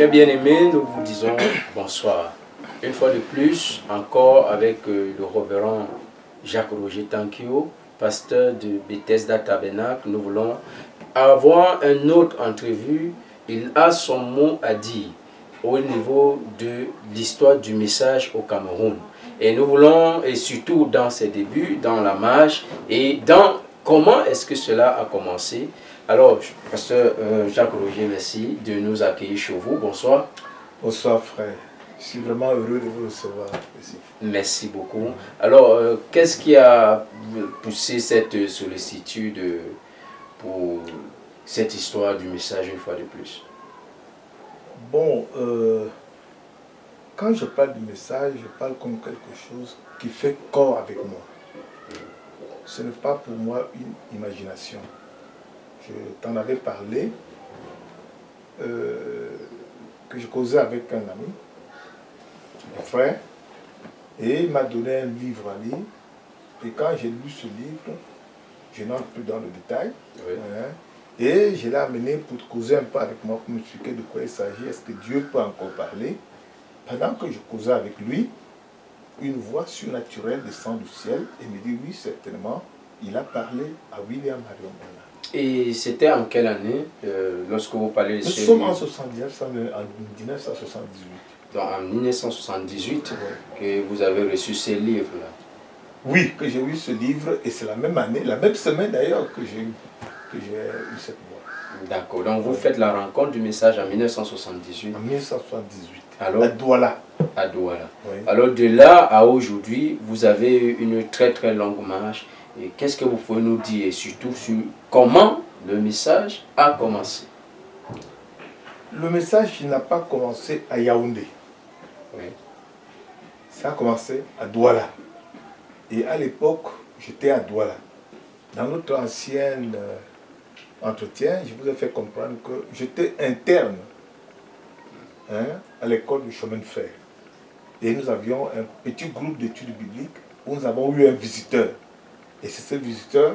Chers bien-aimés, nous vous disons bonsoir. Une fois de plus, encore avec le révérend Jacques-Roger Tankio, pasteur de Bethesda Tabernacle, nous voulons avoir un autre entrevue. Il a son mot à dire au niveau de l'histoire du message au Cameroun. Et nous voulons, et surtout dans ses débuts, dans la marche, et dans comment est-ce que cela a commencé. Alors, pasteur Jacques-Roger, merci de nous accueillir chez vous. Bonsoir. Bonsoir frère. Je suis vraiment heureux de vous recevoir ici. Merci beaucoup. Alors, qu'est-ce qui a poussé cette sollicitude pour cette histoire du message une fois de plus? Bon, quand je parle du message, je parle comme quelque chose qui fait corps avec moi. Ce n'est pas pour moi une imagination. Je t'en avais parlé, que je causais avec un ami, mon frère, et il m'a donné un livre à lire. Et quand j'ai lu ce livre, je n'entre plus dans le détail, Oui. Et je l'ai amené pour causer un peu avec moi, pour m'expliquer de quoi il s'agit, est-ce que Dieu peut encore parler. Pendant que je causais avec lui, une voix surnaturelle descend du ciel et me dit oui, certainement, il a parlé à William Marion Branham. Et c'était en quelle année, lorsque vous parlez de Nous ce sommes livre? en 1978. Donc, en 1978, Oui. que vous avez reçu ces livres-là. Oui, que j'ai eu ce livre, et c'est la même année, la même semaine d'ailleurs que j'ai eu cette voix. D'accord. Donc, vous faites la rencontre du message en 1978. En 1978. Alors, À Douala. à Douala. Oui. Alors, de là à aujourd'hui, vous avez eu une très très longue marche. Et qu'est-ce que vous pouvez nous dire, et surtout sur comment le message a commencé? Le message il n'a pas commencé à Yaoundé. Oui. Ça a commencé à Douala. Et à l'époque, j'étais à Douala. Dans notre ancien entretien, je vous ai fait comprendre que j'étais interne à l'école du chemin de fer. Et nous avions un petit groupe d'études bibliques où nous avons eu un visiteur. Et c'est ce visiteur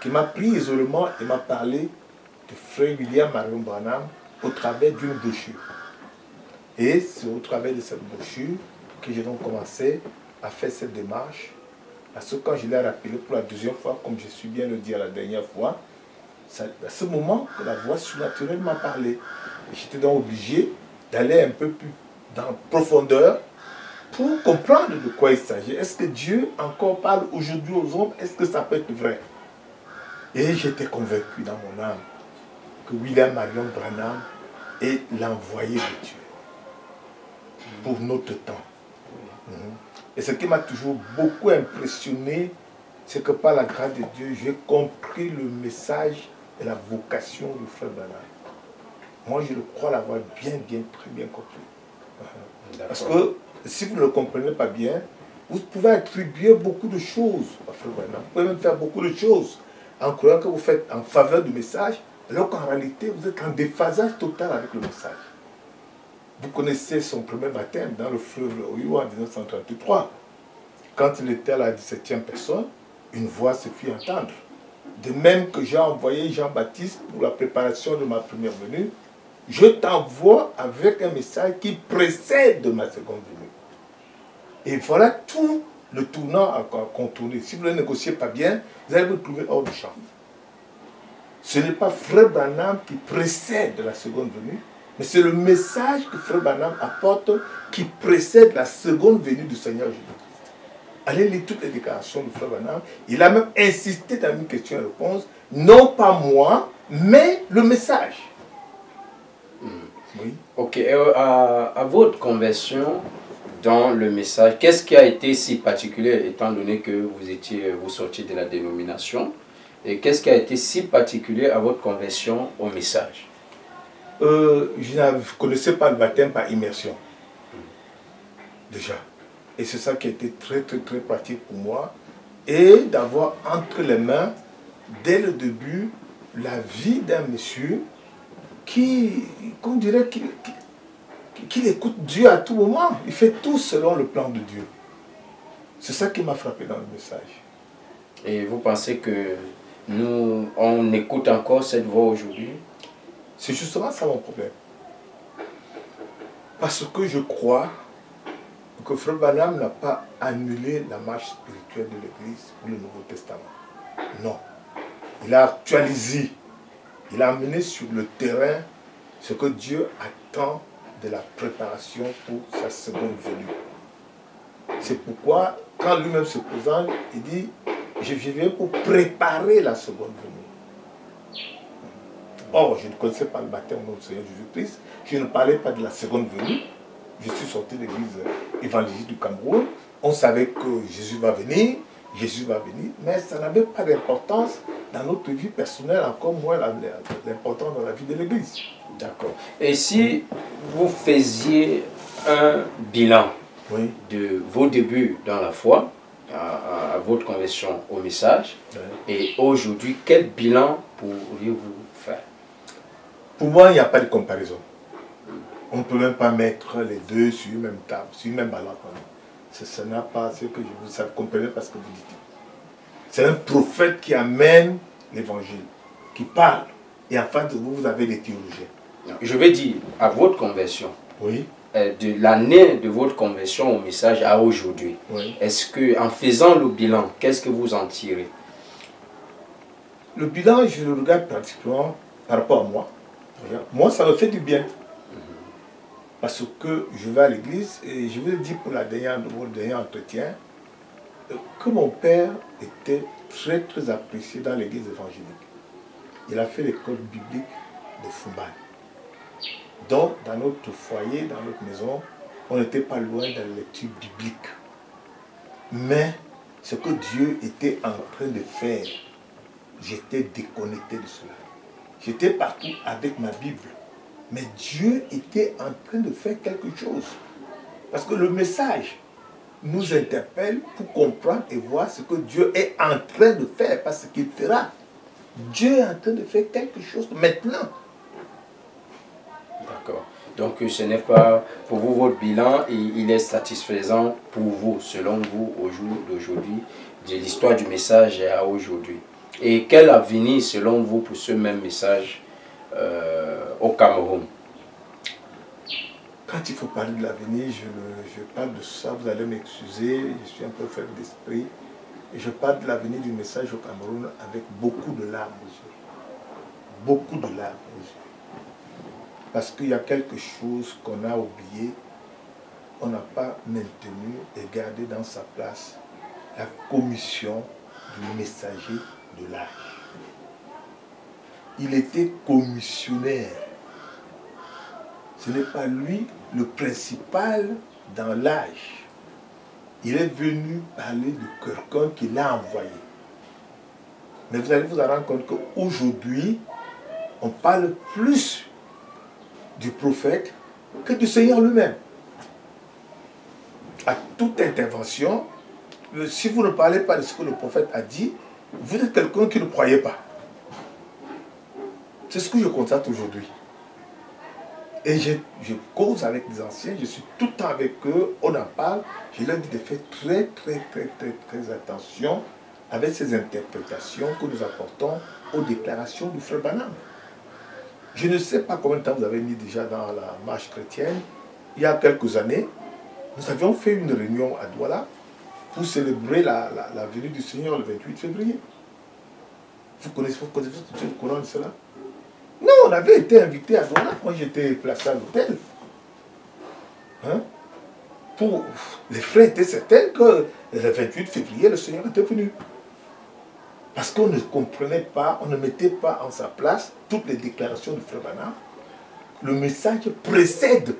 qui m'a pris isolement et m'a parlé de frère William Marion Branham au travers d'une brochure. Et c'est au travers de cette brochure que j'ai donc commencé à faire cette démarche. Parce que quand je l'ai rappelé pour la deuxième fois, comme je suis bien le dit à la dernière fois, c'est à ce moment que la voix surnaturelle m'a parlé. J'étais donc obligé d'aller un peu plus dans profondeur pour comprendre de quoi il s'agit. Est-ce que Dieu encore parle aujourd'hui aux hommes? Est-ce que ça peut être vrai? Et j'étais convaincu dans mon âme que William Marion Branham est l'envoyé de Dieu pour notre temps. Et ce qui m'a toujours beaucoup impressionné, c'est que par la grâce de Dieu, j'ai compris le message et la vocation du frère Branham. Moi, je le crois l'avoir bien, très bien compris. Parce que si vous ne le comprenez pas bien, vous pouvez attribuer beaucoup de choses à frère Branham. Vous pouvez même faire beaucoup de choses en croyant que vous faites en faveur du message, alors qu'en réalité, vous êtes en déphasage total avec le message. Vous connaissez son premier baptême dans le fleuve Oyo en 1933. Quand il était à la 17e personne, une voix se fit entendre. De même que j'ai envoyé Jean-Baptiste pour la préparation de ma première venue, je t'envoie avec un message qui précède ma seconde venue. Et voilà tout le tournant à contourner. Si vous ne le négociez pas bien, vous allez vous trouver hors du champ. Ce n'est pas frère Branham qui précède la seconde venue, mais c'est le message que frère Branham apporte qui précède la seconde venue du Seigneur Jésus-Christ. Allez lire toutes les déclarations de frère Branham. Il a même insisté dans une question et réponse, non pas moi, mais le message. Oui. Ok, à votre conversion dans le message, qu'est-ce qui a été si particulier, étant donné que vous sortiez de la dénomination, et qu'est-ce qui a été si particulier à votre conversion au message? Je ne connaissais pas le baptême par immersion, déjà. Et c'est ça qui a été très pratique pour moi. Et d'avoir entre les mains, dès le début, la vie d'un monsieur qu'on dirait qu'il écoute Dieu à tout moment. Il fait tout selon le plan de Dieu. C'est ça qui m'a frappé dans le message. Et vous pensez que on écoute encore cette voix aujourd'hui? C'est justement ça mon problème. Parce que je crois que Frère Branham n'a pas annulé la marche spirituelle de l'Église pour le Nouveau Testament. Non. Il a actualisé, il a amené sur le terrain ce que Dieu attend de la préparation pour sa seconde venue. C'est pourquoi, quand lui-même se présente, il dit, je viens pour préparer la seconde venue. Or, je ne connaissais pas le baptême de notre Seigneur Jésus-Christ, je ne parlais pas de la seconde venue. Je suis sorti de l'église évangélique du Cameroun. On savait que Jésus va venir, mais ça n'avait pas d'importance dans notre vie personnelle, encore moins l'importance dans la vie de l'église. D'accord. Et si vous faisiez un bilan de vos débuts dans la foi, à votre conversion au message, et aujourd'hui, quel bilan pourriez-vous faire? Pour moi, il n'y a pas de comparaison. On ne peut même pas mettre les deux sur une même table, sur une même balance. Ce n'est pas ce que vous comprenez parce que vous dites. C'est un prophète qui amène l'évangile, qui parle. Et en face de vous, vous avez les théologiens. Je vais dire, à votre conversion, oui. De l'année de votre conversion au message à aujourd'hui, oui. Est-ce que, en faisant le bilan, qu'est-ce que vous en tirez? Le bilan, je le regarde pratiquement par rapport à moi. Moi, ça me fait du bien. Parce que je vais à l'église et je vous ai dit pour mon dernier entretien que mon père était très très apprécié dans l'église évangélique. Il a fait l'école biblique de Fumban. Donc dans notre foyer, dans notre maison, on n'était pas loin de la lecture biblique. Mais ce que Dieu était en train de faire, j'étais déconnecté de cela. J'étais partout avec ma Bible. Mais Dieu était en train de faire quelque chose. Parce que le message nous interpelle pour comprendre et voir ce que Dieu est en train de faire, pas ce qu'il fera. Dieu est en train de faire quelque chose maintenant. D'accord. Donc ce n'est pas pour vous votre bilan, et il est satisfaisant pour vous, selon vous, au jour d'aujourd'hui, de l'histoire du message à aujourd'hui. Et quel avenir, selon vous, pour ce même message au Cameroun? Quand il faut parler de l'avenir, je parle de ça, vous allez m'excuser, je suis un peu faible d'esprit. Et je parle de l'avenir du message au Cameroun avec beaucoup de larmes aux yeux. Beaucoup de larmes aux yeux. Parce qu'il y a quelque chose qu'on a oublié, on n'a pas maintenu et gardé dans sa place la commission du messager de l'âge. Il était commissionnaire. Ce n'est pas lui le principal dans l'âge. Il est venu parler de quelqu'un qui l'a envoyé. Mais vous allez vous en rendre compte qu'aujourd'hui, on parle plus du prophète que du Seigneur lui-même. À toute intervention, si vous ne parlez pas de ce que le prophète a dit, vous êtes quelqu'un qui ne croyait pas. C'est ce que je constate aujourd'hui. Et je cause avec des anciens, je suis tout le temps avec eux, on en parle. Je leur dis de faire très attention avec ces interprétations que nous apportons aux déclarations du frère Branham. Je ne sais pas combien de temps vous avez mis déjà dans la marche chrétienne. Il y a quelques années, nous avions fait une réunion à Douala pour célébrer la venue du Seigneur le 28 février. Vous connaissez le courant de cela? Non, on avait été invité à Douala. Moi, j'étais placé à l'hôtel. Hein? Les frères étaient certains que le 28 février, le Seigneur était venu. Parce qu'on ne comprenait pas, on ne mettait pas en sa place toutes les déclarations du frère Branham. Le message précède.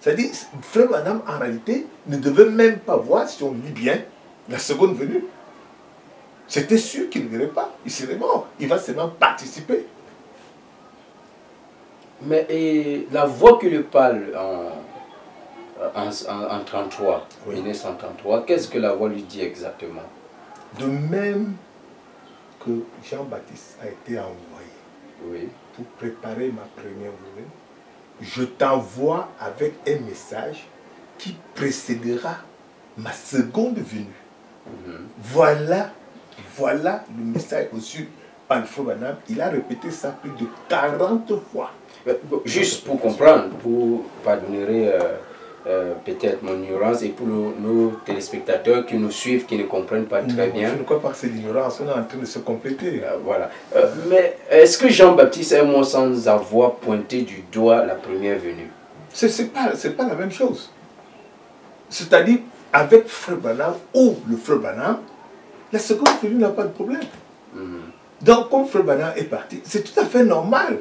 C'est-à-dire, le frère Branham, en réalité, ne devait même pas voir, si on lit bien, la seconde venue. C'était sûr qu'il ne verrait pas. Il serait mort. Il va seulement participer. Mais et la voix que le parle en 33, oui. 1933, qu'est-ce que la voix lui dit exactement? De même que Jean-Baptiste a été envoyé, oui, pour préparer ma première venue, je t'envoie avec un message qui précédera ma seconde venue. Voilà le message reçu par le frère Branham, il a répété ça plus de 40 fois. Juste pour comprendre, vous pardonnerez peut-être mon ignorance et pour nos téléspectateurs qui nous suivent, qui ne comprennent pas très bien. Je ne crois pas que c'est l'ignorance, on est en train de se compléter. Voilà. Mais est-ce que Jean-Baptiste est mort sans avoir pointé du doigt la première venue? C'est pas la même chose. C'est-à-dire, avec frère Branham ou le frère Branham, la seconde venue n'a pas de problème. Donc, comme frère Branham est parti, c'est tout à fait normal.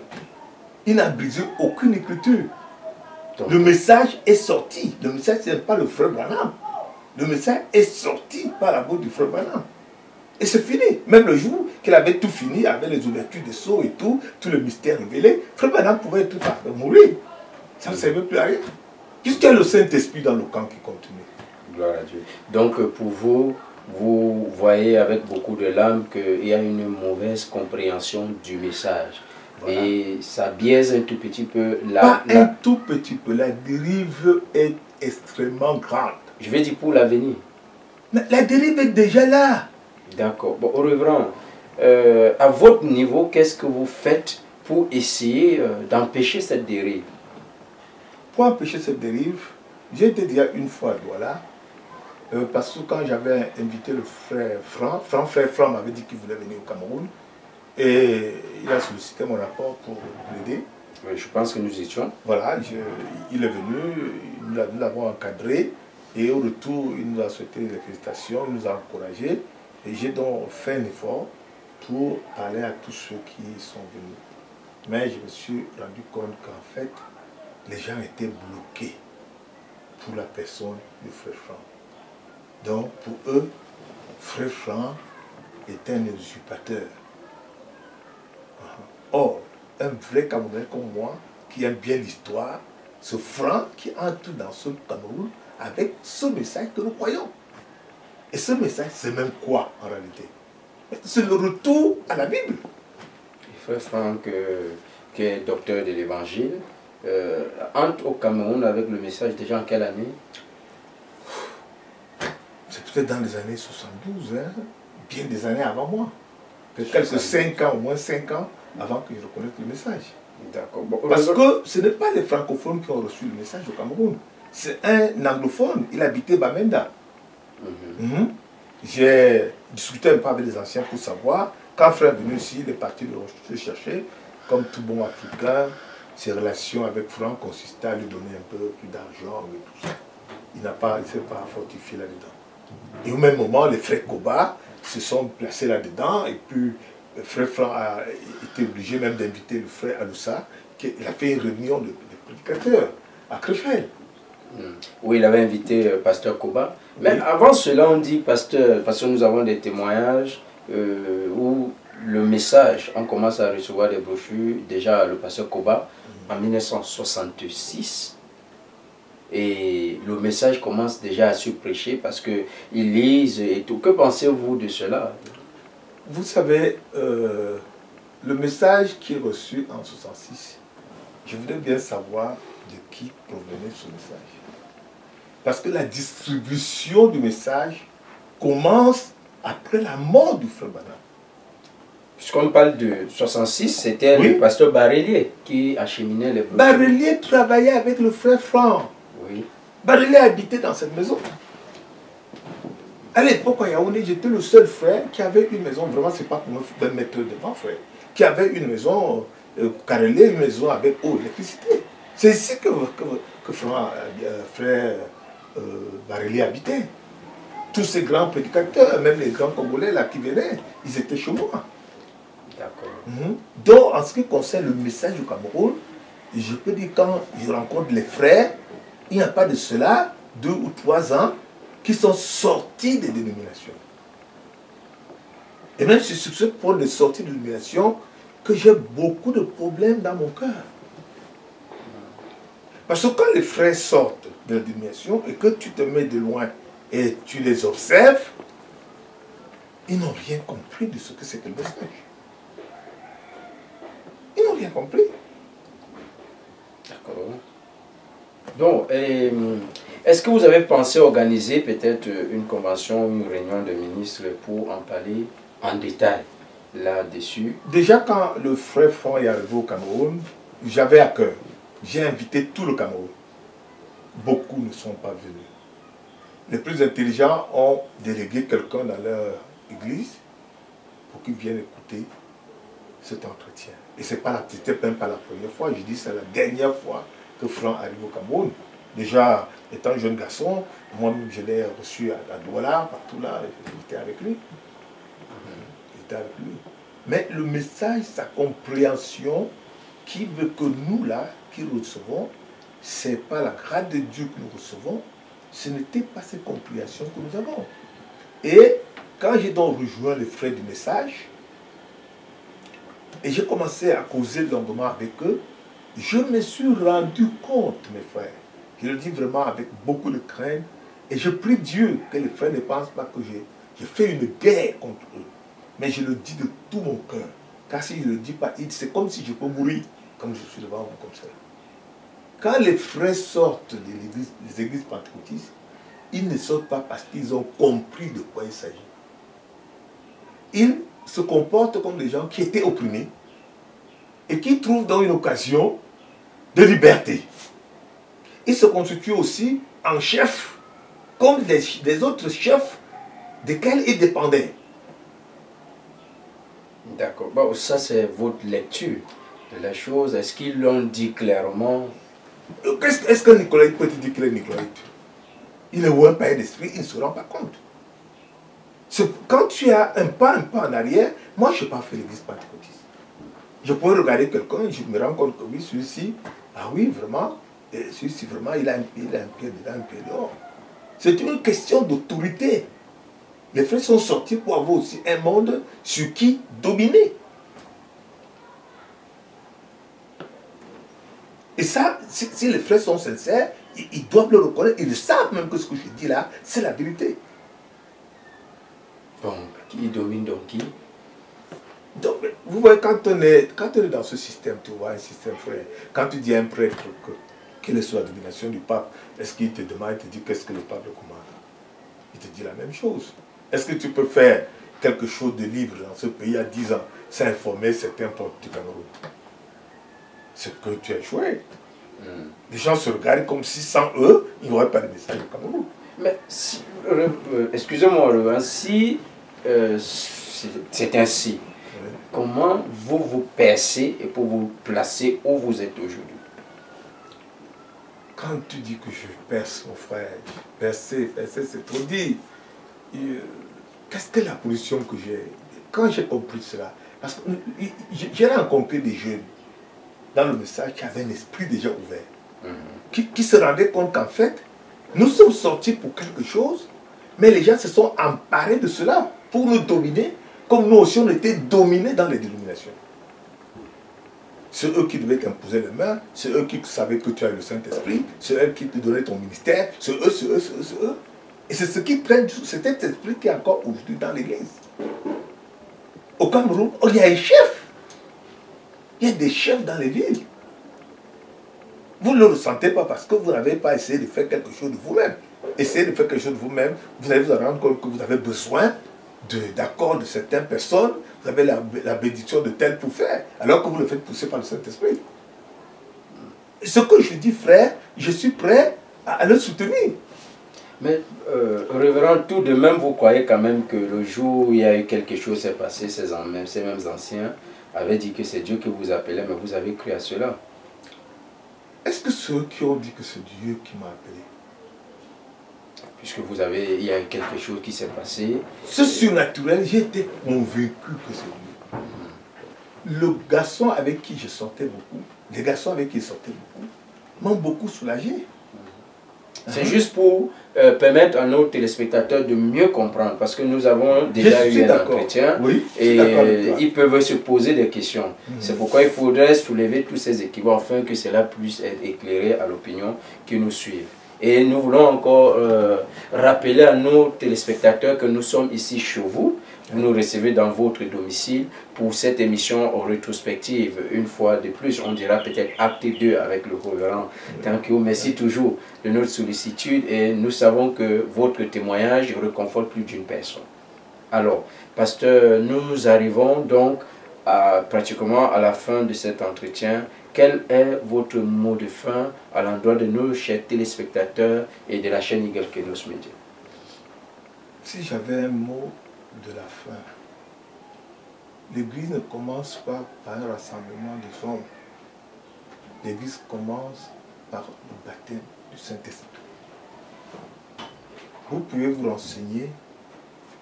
Il n'a brisé aucune écriture. Donc, le message est sorti. Le message, ce n'est pas le frère Branham. Le message est sorti par la bouche du frère Branham. Et c'est fini. Même le jour qu'il avait tout fini, avec les ouvertures des sceaux et tout le mystère révélé, frère Branham pouvait tout à fait mourir. Ça ne servait plus à rien. Puisqu'il y a le Saint-Esprit dans le camp qui continue. Gloire à Dieu. Donc, pour vous, vous voyez avec beaucoup de larmes qu'il y a une mauvaise compréhension du message. Voilà. Et ça biaise un tout petit peu un tout petit peu. La dérive est extrêmement grande. Je vais dire pour l'avenir. La dérive est déjà là. D'accord. Bon, au reverend, à votre niveau, qu'est-ce que vous faites pour essayer d'empêcher cette dérive? Pour empêcher cette dérive, j'ai été déjà une fois à Douala, parce que quand j'avais invité le frère Franc m'avait dit qu'il voulait venir au Cameroun, et il a sollicité mon rapport pour l'aider. Oui, je pense que nous étions. Voilà, il est venu, nous l'avons encadré, et au retour, il nous a souhaité les félicitations, il nous a encouragés, et j'ai donc fait un effort pour parler à tous ceux qui sont venus. Mais je me suis rendu compte qu'en fait, les gens étaient bloqués pour la personne de Frère Franc. Donc, pour eux, Frère Franc était un usurpateur. Or, un vrai Camerounais comme moi, qui aime bien l'histoire, ce Franc qui entre dans ce Cameroun avec ce message que nous croyons. Et ce message, c'est même quoi en réalité? C'est le retour à la Bible. Frère Franc, qui est docteur de l'Évangile, entre au Cameroun avec le message déjà en quelle année? C'est peut-être dans les années 72, hein, bien des années avant moi. Quelques 5 ans, au moins 5 ans, avant que je reconnaisse le message. D'accord. Bon, parce que ce n'est pas les francophones qui ont reçu le message au Cameroun. C'est un anglophone, il habitait Bamenda. J'ai discuté un peu avec les anciens pour savoir, quand frère est venu ici, il est parti le chercher, comme tout bon Africain, ses relations avec Franc consistaient à lui donner un peu plus d'argent et tout ça. Il ne s'est pas fortifié là-dedans. Et au même moment, les frères Koba se sont placés là-dedans, et puis le frère Franc a été obligé même d'inviter le frère Aloussa, qui a fait une réunion de prédicateurs à Krefeld. Oui, il avait invité pasteur Koba. Mais oui. Avant cela, on dit pasteur, parce que nous avons des témoignages où le message, on commence à recevoir des brochures, déjà le pasteur Koba, en 1966. Et le message commence déjà à se prêcher parce qu'ils lisent et tout. Que pensez-vous de cela? Vous savez, le message qui est reçu en 1966, je voudrais bien savoir de qui provenait ce message. Parce que la distribution du message commence après la mort du frère Branham. Puisqu'on parle de 66, c'était oui. Le pasteur Barrelier qui acheminait les brochures. Barrelier travaillait avec le frère Franc. Oui. Barrelier habitait dans cette maison. À l'époque, à Yaoundé, j'étais le seul frère qui avait une maison, vraiment, c'est pas pour me mettre devant, frère, qui avait une maison carrelée, une maison avec eau, électricité. C'est ici que frère Barrelier habitait. Tous ces grands prédicateurs, même les grands Congolais là qui venaient, ils étaient chez moi. D'accord. Donc, en ce qui concerne le message du Cameroun, je peux dire quand je rencontre les frères, il n'y a pas de cela 2 ou 3 ans qui sont sortis des dénominations. Et même c'est sur ce point de sortie de dénomination que j'ai beaucoup de problèmes dans mon cœur. Parce que quand les frères sortent de la dénomination et que tu te mets de loin et tu les observes, ils n'ont rien compris de ce que c'est que le message. Ils n'ont rien compris. D'accord. Donc, est-ce que vous avez pensé organiser peut-être une convention, une réunion de ministres pour en parler en détail? là-dessus? Déjà, quand le frère Franck est arrivé au Cameroun, j'avais à cœur. J'ai invité tout le Cameroun. Beaucoup ne sont pas venus. Les plus intelligents ont délégué quelqu'un dans leur église pour qu'il vienne écouter cet entretien. Et c'était même pas la première fois, je dis c'est la dernière fois que Franck arrive au Cameroun. Déjà, étant jeune garçon, moi-même je l'ai reçu à Douala, partout là, j'étais avec lui. Mais le message, sa compréhension, qui veut que nous là, qui recevons, c'est pas la grâce de Dieu que nous recevons, ce n'était pas cette compréhension que nous avons. Et quand j'ai donc rejoint les frères du message, et j'ai commencé à causer longuement avec eux, je me suis rendu compte, mes frères, je le dis vraiment avec beaucoup de crainte, et je prie Dieu que les frères ne pensent pas que j'ai fait une guerre contre eux. Mais je le dis de tout mon cœur. Car si je ne le dis pas, c'est comme si je peux mourir, comme je suis devant vous comme ça. Quand les frères sortent des églises pentecôtistes, ils ne sortent pas parce qu'ils ont compris de quoi il s'agit. Ils se comportent comme des gens qui étaient opprimés et qui trouvent dans une occasion de liberté. Ils se constituent aussi en chefs, comme des autres chefs desquels ils dépendaient. D'accord. Bon, ça, c'est votre lecture de la chose. Est-ce qu'ils l'ont dit clairement? Est-ce que Nicolas peut te dire qu'il est Nicolas? Il est où un païen d'esprit, il ne se rend pas compte. Quand tu as un pas en arrière, moi je n'ai pas fait l'église pentecôtiste. Je pourrais regarder quelqu'un et je me rends compte que oui, celui-ci, ah oui, vraiment, celui-ci, vraiment, il a un pied dedans, un pied dehors. C'est une question d'autorité. Les frères sont sortis pour avoir aussi un monde sur qui dominer. Et ça, si les frères sont sincères, ils doivent le reconnaître. Ils savent même que ce que je dis là, c'est la vérité. Bon, qui domine donc qui? Donc, vous voyez, quand on est dans ce système, tu vois, un système frère, quand tu dis à un prêtre quelle est sous la domination du pape, est-ce qu'il te demande, il te dit qu'est-ce que le pape commande? Il te dit la même chose. Est-ce que tu peux faire quelque chose de libre dans ce pays à 10 ans sans informer certains peuples du Cameroun? C'est que tu as échoué. Les gens se regardent comme si sans eux, il n'y aurait pas de message au Cameroun. Mais si, excusez-moi, si c'est ainsi, oui, comment vous vous percez et pour vous placer où vous êtes aujourd'hui? Quand tu dis que je perce, mon frère, percer, c'est trop dit. Qu'est-ce que la position que j'ai? Quand j'ai compris cela, parce que j'ai rencontré des jeunes dans le message qui avaient un esprit déjà ouvert, qui se rendaient compte qu'en fait, nous sommes sortis pour quelque chose, mais les gens se sont emparés de cela pour nous dominer, comme nous aussi on était dominés dans les dénominations. C'est eux qui devaient t'imposer les mains, c'est eux qui savaient que tu as le Saint-Esprit, c'est eux qui te donnaient ton ministère, c'est eux, c'est eux, c'est eux, c'est eux. Et c'est ce qui traîne, c'est cet esprit qui est encore aujourd'hui dans l'église. Au Cameroun, il y a un chef. Il y a des chefs dans les villes. Vous ne le ressentez pas parce que vous n'avez pas essayé de faire quelque chose de vous-même. Essayez de faire quelque chose de vous-même, vous allez vous rendre compte que vous avez besoin d'accord de certaines personnes, vous avez la bénédiction de tel pour faire, alors que vous le faites pousser par le Saint-Esprit. Ce que je dis, frère, je suis prêt à le soutenir. Mais, révérend, tout de même, vous croyez quand même que le jour où il y a eu quelque chose s'est passé, ces mêmes anciens avaient dit que c'est Dieu qui vous appelait, mais vous avez cru à cela? Est-ce que ceux qui ont dit que c'est Dieu qui m'a appelé? Puisque il y a quelque chose qui s'est passé. Ce surnaturel, j'ai été convaincu que c'est Dieu. Le garçon avec qui je sortais beaucoup, les garçons avec qui je sortais beaucoup, m'ont beaucoup soulagé. C'est juste pour permettre à nos téléspectateurs de mieux comprendre, parce que nous avons déjà eu un entretien, oui, et ils peuvent se poser des questions. C'est pourquoi il faudrait soulever tous ces équipements afin que cela puisse être éclairé à l'opinion qui nous suit. Et nous voulons encore rappeler à nos téléspectateurs que nous sommes ici chez vous. Vous nous recevez dans votre domicile pour cette émission rétrospective. Une fois de plus, on dira peut-être acte 2 avec le révérend Tankio. Merci toujours de notre sollicitude et nous savons que votre témoignage réconforte plus d'une personne. Alors, pasteur, nous arrivons donc pratiquement à la fin de cet entretien. Quel est votre mot de fin à l'endroit de nos chers téléspectateurs et de la chaîne Eagle Kenos Media? Si j'avais un mot de la fin, l'Église ne commence pas par un rassemblement des hommes. L'Église commence par le baptême du Saint-Esprit. Vous pouvez vous renseigner,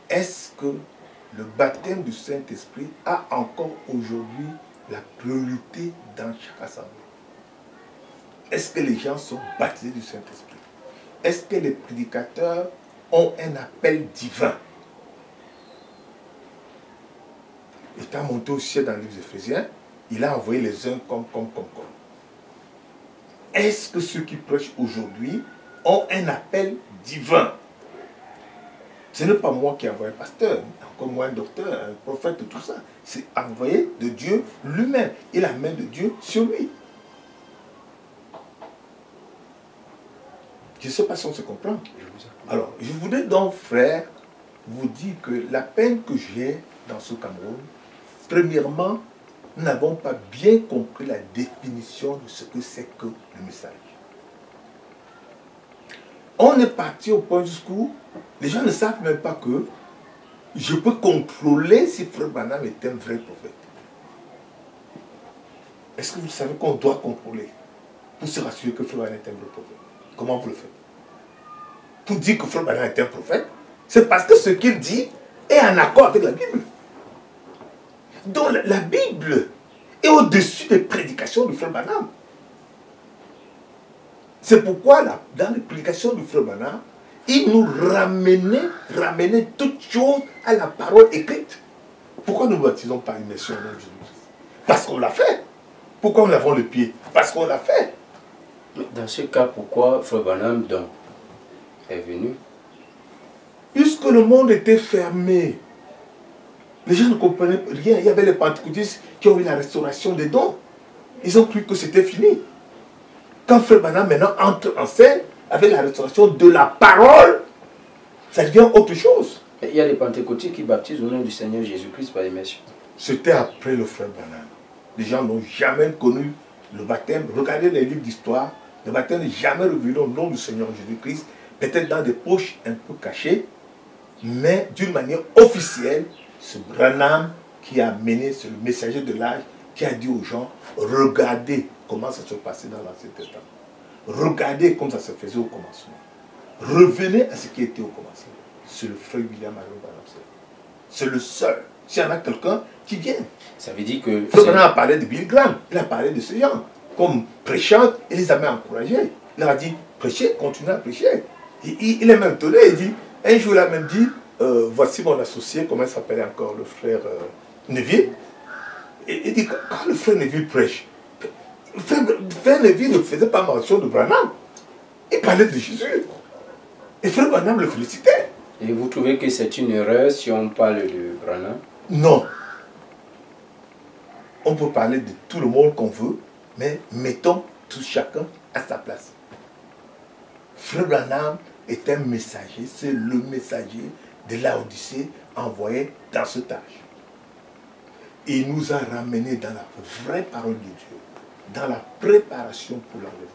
est-ce que le baptême du Saint-Esprit a encore aujourd'hui la priorité dans chaque assemblée? Est-ce que les gens sont baptisés du Saint-Esprit? Est-ce que les prédicateurs ont un appel divin? Étant monté au ciel dans le livre d'Éphésiens, il a envoyé les uns comme. Est-ce que ceux qui prêchent aujourd'hui ont un appel divin? Ce n'est pas moi qui ai envoyé un pasteur, encore moi un docteur, un prophète, tout ça. C'est envoyé de Dieu lui-même. Et la main de Dieu sur lui. Je ne sais pas si on se comprend. Alors, je voudrais donc, frère, vous dire que la peine que j'ai dans ce Cameroun, premièrement, nous n'avons pas bien compris la définition de ce que c'est que le message. On est parti au point jusqu'où les gens ne savent même pas que je peux contrôler si Frère Branham est un vrai prophète. Est-ce que vous savez qu'on doit contrôler pour se rassurer que Frère Branham est un vrai prophète? Comment vous le faites? Pour dire que Frère Branham est un prophète, c'est parce que ce qu'il dit est en accord avec la Bible. Donc la Bible est au-dessus des prédications du Frère Branham. C'est pourquoi dans les prédications du Frère Branham, il nous ramenait toutes choses à la parole écrite. Pourquoi nous ne baptisons pas une nation au nom de Jésus-Christ? Parce qu'on l'a fait. Pourquoi nous lavons le pied? Parce qu'on l'a fait. Dans ce cas, pourquoi Frère Branham donc est venu? Puisque le monde était fermé, les gens ne comprenaient rien. Il y avait les pentecôtistes qui ont eu la restauration des dons. Ils ont cru que c'était fini. Quand Frère Branham maintenant entre en scène avec la restauration de la parole, ça devient autre chose. Il y a les pentecôtiques qui baptisent au nom du Seigneur Jésus-Christ par immersion. C'était après le Frère Branham. Les gens n'ont jamais connu le baptême. Regardez les livres d'histoire. Le baptême n'est jamais revenu au nom du Seigneur Jésus-Christ. Peut-être dans des poches un peu cachées, mais d'une manière officielle, ce Branham qui a mené, c'est le messager de l'âge, qui a dit aux gens, regardez comment ça se passait dans l'Ancien Testament. Regardez comme ça se faisait au commencement. Revenez à ce qui était au commencement. C'est le frère William Marion Branham. C'est le seul. S'il y en a quelqu'un qui vient. Ça veut dire que... Frère Branham a parlé de Billy Graham. Il a parlé de ces gens. Comme prêchant, il les a même encouragés. Il leur a dit, prêchez, continuez à prêcher. Il est même étonné. Il dit, un jour il a même dit, voici mon associé, comment il s'appelle encore, le frère Neville. Et il dit, quand le frère Neville prêche, frère Neville ne faisait pas mention de Branham. Il parlait de Jésus. Et frère Branham le félicitait. Et vous trouvez que c'est une erreur si on parle de Branham? Non. On peut parler de tout le monde qu'on veut, mais mettons tout chacun à sa place. Frère Branham est un messager, c'est le messager de l'Odyssée envoyé dans cet âge. Il nous a ramenés dans la vraie parole de Dieu, dans la préparation pour l'enlèvement.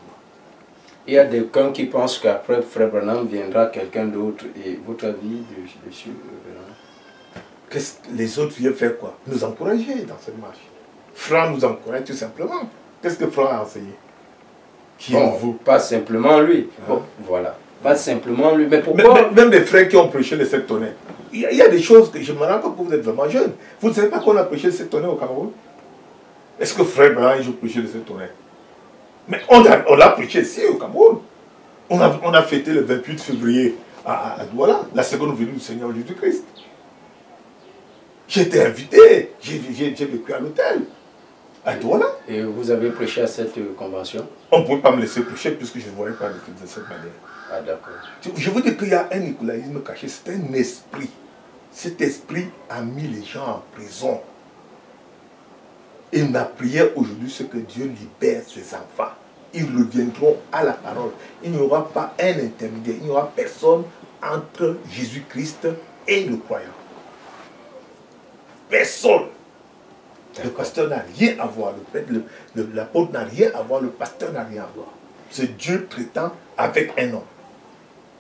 Il y a des camps qui pensent qu'après Frère Branham viendra quelqu'un d'autre. Et votre avis dessus, Les autres viennent faire quoi? Nous encourager dans cette marche. Franck nous encourage tout simplement. Qu'est-ce que Franck a enseigné? Qui bon, vous? Pas simplement lui. Bon, voilà. Pas simplement lui. Mais pourquoi? Même des frères qui ont prêché les 7 tonnerres. Il y a des choses que je me rends compte que vous êtes vraiment jeune. Vous ne savez pas qu'on a prêché les 7 tonnerres au Cameroun? Est-ce que frère Branham a prêché les 7 tonnerres? Mais on l'a prêché ici au Cameroun. On a fêté le 28 février à Douala, la seconde venue du Seigneur Jésus-Christ. J'ai été invité, j'ai vécu à l'hôtel, à Douala. Et vous avez prêché à cette convention? On ne pouvait pas me laisser prêcher puisque je ne voyais pas de cette manière. Ah d'accord. Je veux dire qu'il y a un nicolaïsme caché, c'est un esprit. Cet esprit a mis les gens en prison. Et ma prière aujourd'hui, c'est que Dieu libère ses enfants. Ils reviendront à la parole. Il n'y aura pas un intermédiaire. Il n'y aura personne entre Jésus-Christ et le croyant. personne. Le pasteur n'a rien à voir, l'apôtre n'a rien à voir, le pasteur n'a rien à voir. C'est Dieu traitant avec un homme.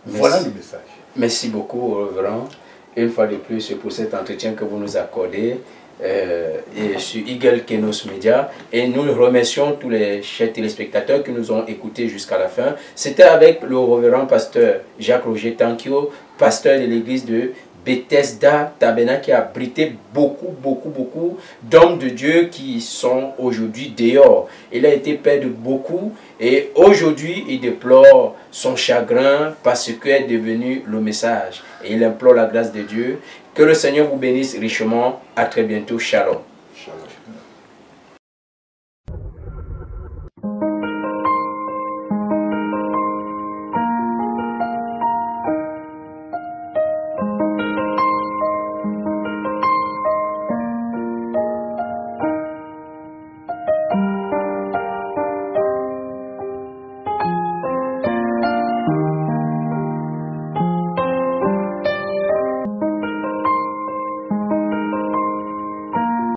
Voilà le message. Merci beaucoup, Reverend, une fois de plus pour cet entretien que vous nous accordez et sur Eagle Kenos Media. Et nous remercions tous les chers téléspectateurs qui nous ont écoutés jusqu'à la fin. C'était avec le Reverend pasteur Jacques-Roger Tankio, pasteur de l'église de Bethesda Tabernacle, qui a abrité beaucoup d'hommes de Dieu qui sont aujourd'hui dehors. Il a été père de beaucoup et aujourd'hui il déplore son chagrin parce qu'est devenu le message. Et il implore la grâce de Dieu. Que le Seigneur vous bénisse richement. À très bientôt. Shalom.